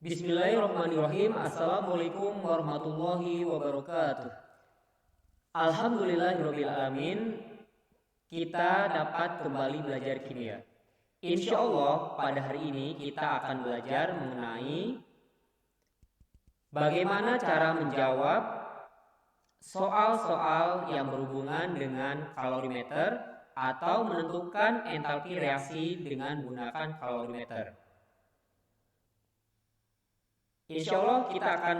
Bismillahirrahmanirrahim. Assalamualaikum warahmatullahi wabarakatuh. Alhamdulillahirrahmanirrahim. Kita dapat kembali belajar kimia. Insya Allah pada hari ini kita akan belajar mengenai bagaimana cara menjawab soal-soal yang berhubungan dengan kalorimeter atau menentukan entalpi reaksi dengan menggunakan kalorimeter. Insya Allah kita akan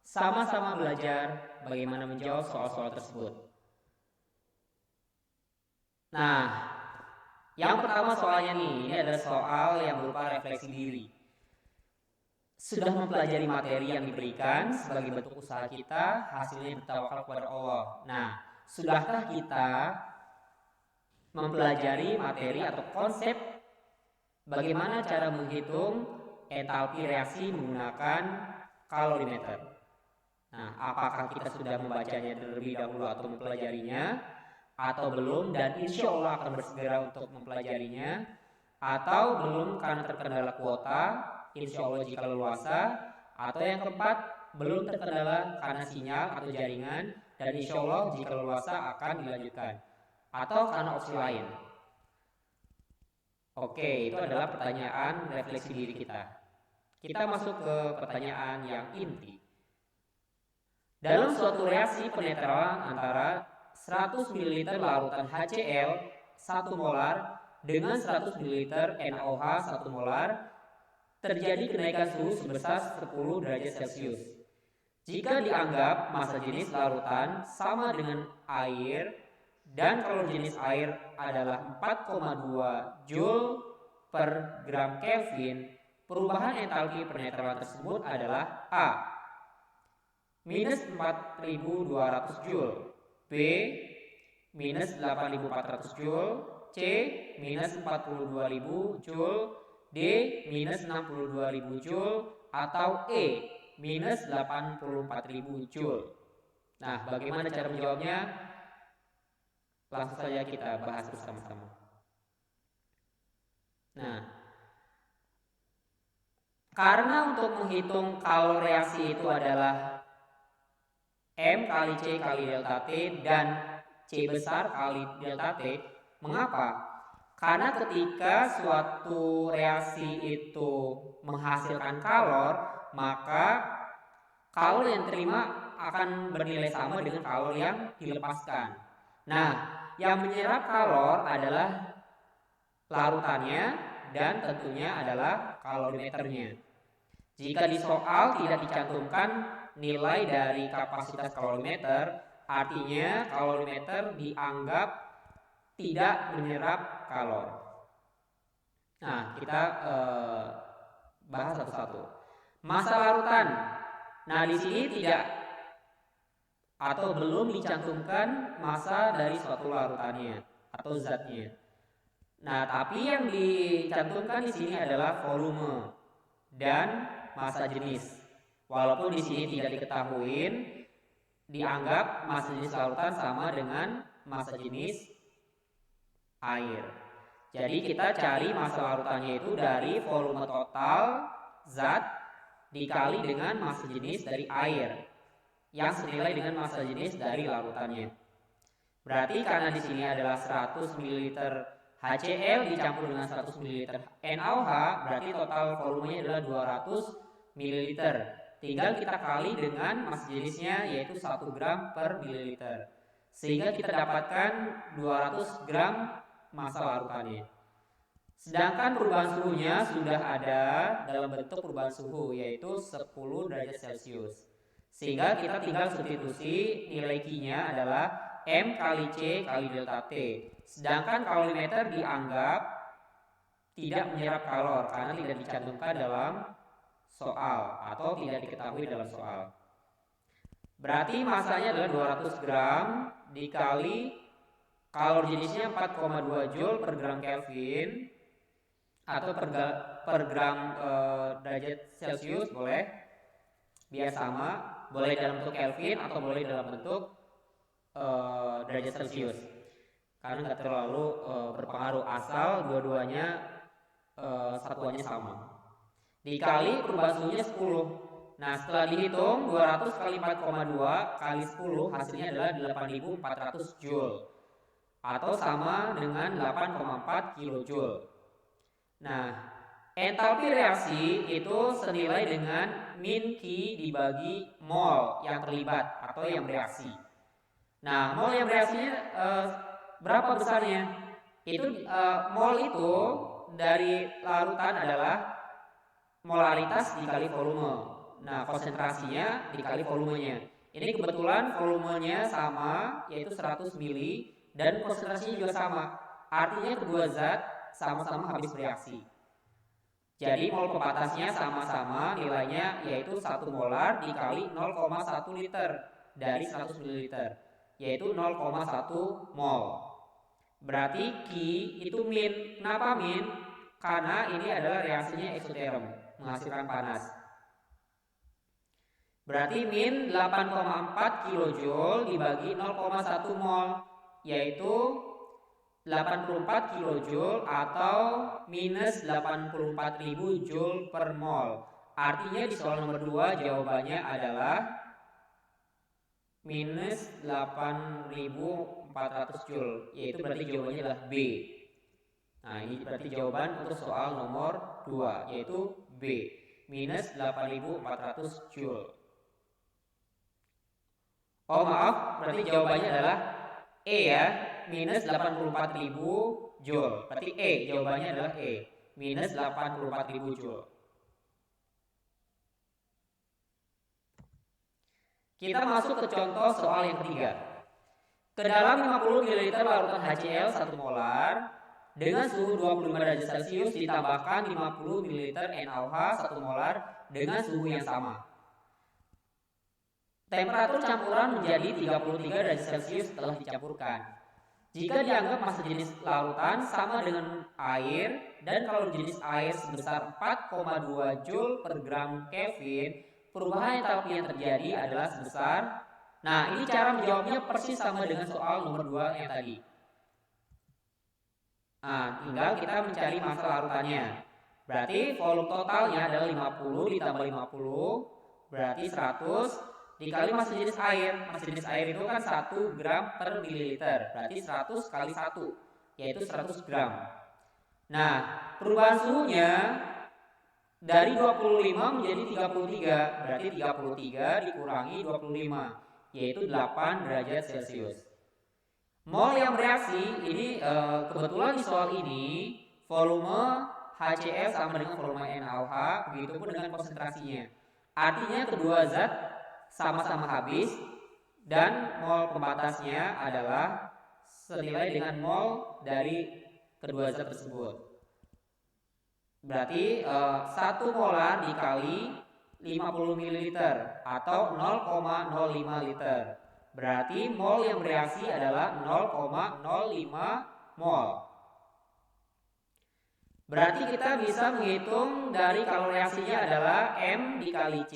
sama-sama belajar bagaimana menjawab soal-soal tersebut. Nah, yang pertama soalnya nih, ini adalah soal yang berupa refleksi diri. Sudah mempelajari materi yang diberikan sebagai bentuk usaha kita, hasilnya bertawakal kepada Allah. Nah, sudahkah kita mempelajari materi atau konsep bagaimana cara menghitung entalpi reaksi menggunakan kalorimeter? Nah, apakah kita sudah membacanya terlebih dahulu atau mempelajarinya atau belum, dan insya Allah akan bersegera untuk mempelajarinya, atau belum karena terkendala kuota, insya Allah jika leluasa, atau yang keempat belum terkendala karena sinyal atau jaringan, dan insya Allah jika leluasa akan dilanjutkan, atau karena opsi lain. Oke, itu adalah pertanyaan refleksi diri kita. Kita masuk ke pertanyaan yang inti. Dalam suatu reaksi penetralan antara 100 ml larutan HCl 1 molar dengan 100 ml NaOH 1 molar, terjadi kenaikan suhu sebesar 10 derajat Celcius. Jika dianggap massa jenis larutan sama dengan air dan kalori jenis air adalah 4,2 Joule per gram Kelvin, perubahan entalpi penetralan tersebut adalah A. minus 4200 Joule, B. minus 8400 Joule, C. minus 42000 Joule, D. minus 62000 Joule, atau E. minus 84000 Joule. Nah, bagaimana cara menjawabnya? Langsung saja kita bahas bersama-sama. Nah, karena untuk menghitung kalori reaksi itu adalah M kali C kali delta T dan C besar kali delta T. Mengapa? Karena ketika suatu reaksi itu menghasilkan kalor, maka kalor yang diterima akan bernilai sama dengan kalor yang dilepaskan. Nah, yang menyerap kalor adalah larutannya dan tentunya adalah kalorimeternya. Jika di soal tidak dicantumkan nilai dari kapasitas kalorimeter, artinya kalorimeter dianggap tidak menyerap kalor. Nah, kita bahas satu-satu. Massa larutan. Nah, di sini tidak atau belum dicantumkan massa dari suatu larutannya atau zatnya. Nah, tapi yang dicantumkan di sini adalah volume dan massa jenis. Walaupun di sini tidak diketahui, dianggap massa jenis larutan sama dengan massa jenis air. Jadi kita cari massa larutannya itu dari volume total zat dikali dengan massa jenis dari air yang senilai dengan massa jenis dari larutannya. Berarti karena di sini adalah 100 ml HCl dicampur dengan 100 ml NaOH, berarti total volumenya adalah 200 ml. Tinggal kita kali dengan massa jenisnya yaitu 1 gram per mililiter. Sehingga kita dapatkan 200 gram massa larutannya. Sedangkan perubahan suhunya sudah ada dalam bentuk perubahan suhu yaitu 10 derajat Celcius. Sehingga kita tinggal substitusi nilai Q-nya adalah M kali C kali delta T. Sedangkan kalorimeter dianggap tidak menyerap kalor karena tidak dicantumkan dalam soal atau tidak diketahui dalam soal. Berarti massanya adalah 200 gram dikali kalori jenisnya 4,2 Joule per gram Kelvin atau per gram derajat Celcius boleh, biar sama, boleh dalam bentuk Kelvin atau boleh dalam bentuk derajat Celcius. Karena nggak terlalu berpengaruh asal dua-duanya satuannya sama. dikali perubahan suhunya 10. Nah, setelah dihitung 200 kali 4,2 kali 10 hasilnya adalah 8.400 Joule atau sama dengan 8,4 kilojoule. Nah, entalpi reaksi itu senilai dengan min Q dibagi mol yang terlibat atau yang bereaksi. Nah, mol yang bereaksinya berapa besarnya? Itu mol itu dari larutan adalah molaritas dikali volume. Nah, konsentrasinya dikali volumenya. Ini kebetulan volumenya sama, yaitu 100 mili, dan konsentrasinya juga sama. Artinya kedua zat sama-sama habis bereaksi. Jadi mol pembatasnya sama-sama, nilainya yaitu 1 molar dikali 0,1 liter dari 100 ml, yaitu 0,1 mol. Berarti Q itu min. Kenapa min? Karena ini adalah reaksinya eksoterm, menghasilkan panas. Berarti min 8,4 kilojoule dibagi 0,1 mol, yaitu 84 kilojoule atau minus 84.000 joule per mol. Artinya di soal nomor 2 jawabannya adalah minus 8.400 joule, yaitu berarti jawabannya adalah B. Nah, ini berarti jawaban untuk soal nomor 2, yaitu B, minus 8.400 joule. Oh maaf, berarti jawabannya adalah E ya, minus 84.000 joule. Berarti E, jawabannya adalah E, minus 84.000 joule. Kita masuk ke contoh soal yang ketiga. Ke dalam 50 ml larutan HCl 1 molar dengan suhu 25 derajat Celcius ditambahkan 50 ml NaOH 1 molar dengan suhu yang sama. Temperatur campuran menjadi 33 derajat Celcius setelah dicampurkan. Jika dianggap massa jenis larutan sama dengan air, dan kalau jenis air sebesar 4,2 Joule per gram Kelvin, perubahan entalpi yang terjadi adalah sebesar. Nah, ini cara menjawabnya persis sama dengan soal nomor 2 yang tadi. Nah, tinggal kita mencari massa larutannya. Berarti volume totalnya adalah 50 ditambah 50, berarti 100 dikali massa jenis air. Massa jenis air itu kan 1 gram per mililiter, berarti 100 kali 1, yaitu 100 gram. Nah, perubahan suhunya dari 25 menjadi 33, berarti 33 dikurangi 25, yaitu 8 derajat Celcius. Mol yang bereaksi ini kebetulan di soal ini volume HCl sama dengan volume NaOH, begitupun dengan konsentrasinya. Artinya kedua zat sama-sama habis dan mol pembatasnya adalah senilai dengan mol dari kedua zat tersebut. Berarti 1 molar dikali 50 ml atau 0,05 liter. Berarti mol yang bereaksi adalah 0,05 mol. Berarti kita bisa menghitung dari kalau reaksinya adalah M dikali C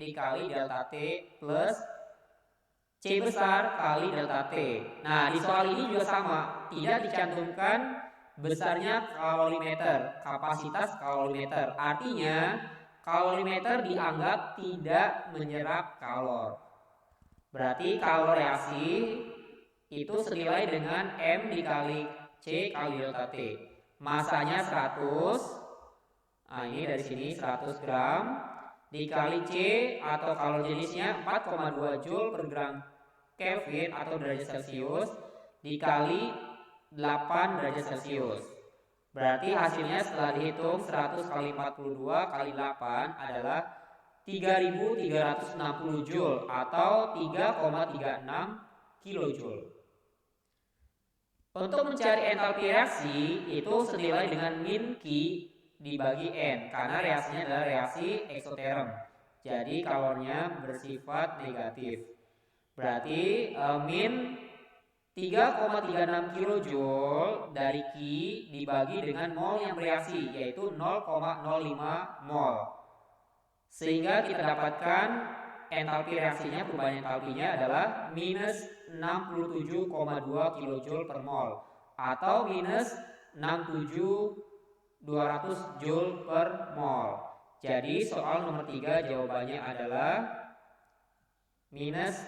dikali delta T plus C besar kali delta T. Nah, di soal ini juga sama, tidak dicantumkan besarnya kalorimeter, kapasitas kalorimeter. Artinya kalorimeter dianggap tidak menyerap kalor. Berarti kalau reaksi itu senilai dengan M dikali C kali delta T. Masanya 100. Nah, ini dari sini 100 gram dikali C atau kalau jenisnya 4,2 Joule per gram Kelvin atau derajat Celcius dikali 8 derajat Celcius. Berarti hasilnya setelah dihitung 100 kali 42 kali 8 adalah 3.360 Joule atau 3,36 kilojoule. Untuk mencari entalpi reaksi itu senilai dengan min Q dibagi N karena reaksinya adalah reaksi eksoterm. Jadi kalornya bersifat negatif. Berarti min 3,36 kilojoule dari Q dibagi dengan mol yang bereaksi yaitu 0,05 mol. Sehingga kita dapatkan entalpi reaksinya, perubahan entalpinya adalah minus 67,2 kilojoule per mol atau minus 67.200 joule per mol. Jadi soal nomor 3 jawabannya adalah minus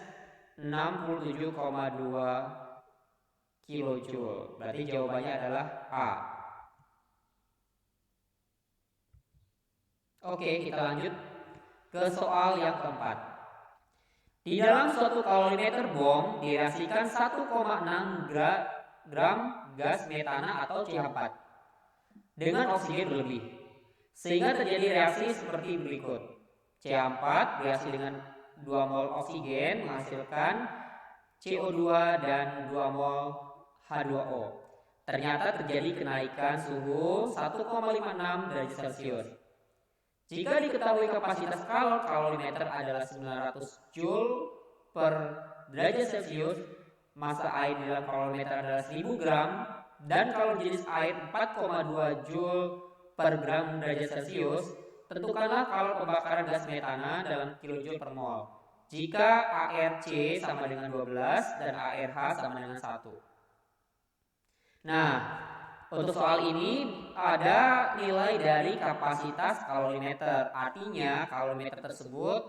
67,2 kilojoule. Berarti jawabannya adalah A. Oke, kita lanjut ke soal yang keempat. Di dalam suatu kalorimeter bom direaksikan 1,6 gram gas metana atau CH4 dengan oksigen berlebih, sehingga terjadi reaksi seperti berikut. CH4 bereaksi dengan 2 mol oksigen menghasilkan CO2 dan 2 mol H2O. Ternyata terjadi kenaikan suhu 1,56 derajat Celcius. Jika diketahui kapasitas kalorimeter adalah 900 Joule per derajat Celcius, massa air di dalam kalorimeter adalah 1000 gram, dan kalori jenis air 4,2 Joule per gram derajat Celcius, tentukanlah kalori pembakaran gas metana dalam kilojoule per mol. Jika ARC sama dengan 12 dan ARH sama dengan 1. Nah, untuk soal ini ada nilai dari kapasitas kalorimeter. Artinya kalorimeter tersebut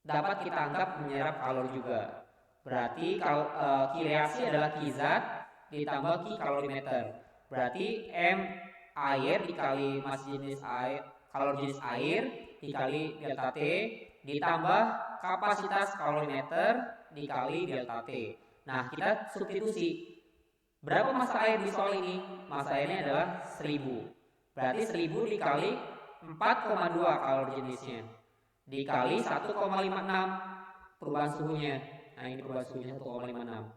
dapat kita anggap menyerap kalori juga. Berarti Ki reaksi adalah Ki zat ditambah Ki kalorimeter. Berarti M air dikali massa jenis air, kalori jenis air dikali delta T ditambah kapasitas kalorimeter dikali delta T. Nah, kita substitusi. Berapa massa air di soal ini? Massa airnya adalah 1000. Berarti 1000 dikali 4,2 kalori jenisnya. Dikali 1,56 perubahan suhunya. Nah, ini perubahan suhunya 1,56.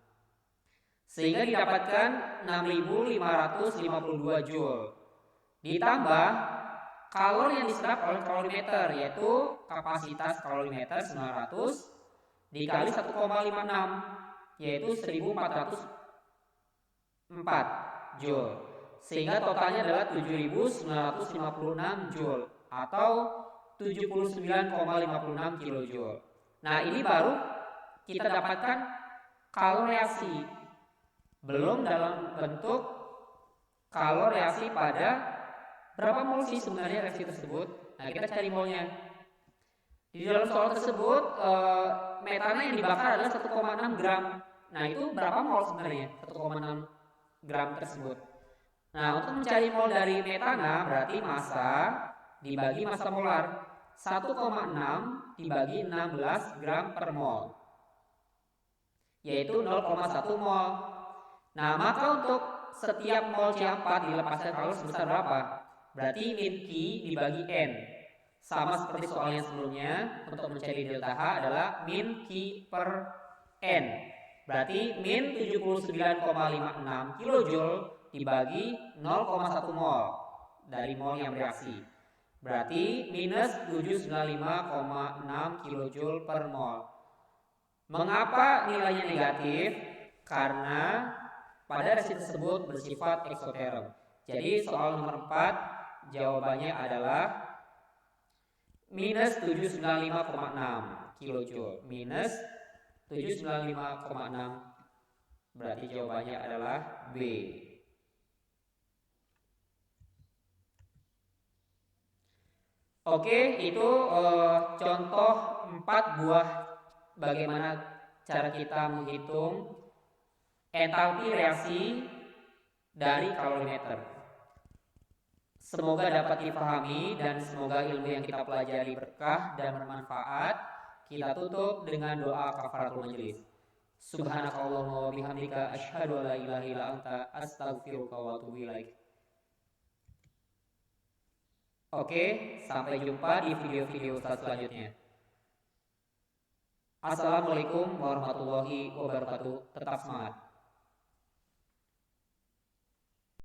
Sehingga didapatkan 6552 Joule. Ditambah kalori yang diserap oleh kalorimeter, yaitu kapasitas kalorimeter 900 dikali 1,56, yaitu 1404 Joule, sehingga totalnya adalah 7956 Joule atau 79,56 kilojoule. Nah, ini baru kita dapatkan kalori reaksi, belum dalam bentuk kalori reaksi pada berapa mol sih sebenarnya reaksi tersebut. Nah, kita cari molnya. Di dalam soal tersebut metana yang dibakar adalah 1,6 gram. Nah, itu berapa mol sebenarnya 1,6 gram tersebut. Nah, untuk mencari mol dari metana berarti massa dibagi massa molar. 1,6 dibagi 16 gram per mol, yaitu 0,1 mol. Nah, maka untuk setiap mol CH4 dilepaskan kalori sebesar berapa? Berarti min Q dibagi N. Sama seperti soal yang sebelumnya, untuk mencari delta H adalah min Q per N. Berarti min 79,56 kilojoule dibagi 0,1 mol dari mol yang bereaksi. Berarti minus 795,6 kilojoule per mol. Mengapa nilainya negatif? Karena pada reaksi tersebut bersifat eksoterm. Jadi soal nomor 4 jawabannya adalah minus 795,6 kilojoule. Minus 795,6, berarti jawabannya adalah B. Oke, itu contoh 4 buah bagaimana cara kita menghitung entalpi reaksi dari kalorimeter. Semoga dapat dipahami dan semoga ilmu yang kita pelajari berkah dan bermanfaat. Kita tutup dengan doa kafaratul majelis. Subhanakallahumma wa bihamdika asyhadu an la ilaha illa anta astaghfiruka wa atubu ilaik. Oke, sampai jumpa di video-video selanjutnya. Assalamualaikum warahmatullahi wabarakatuh. Tetap semangat.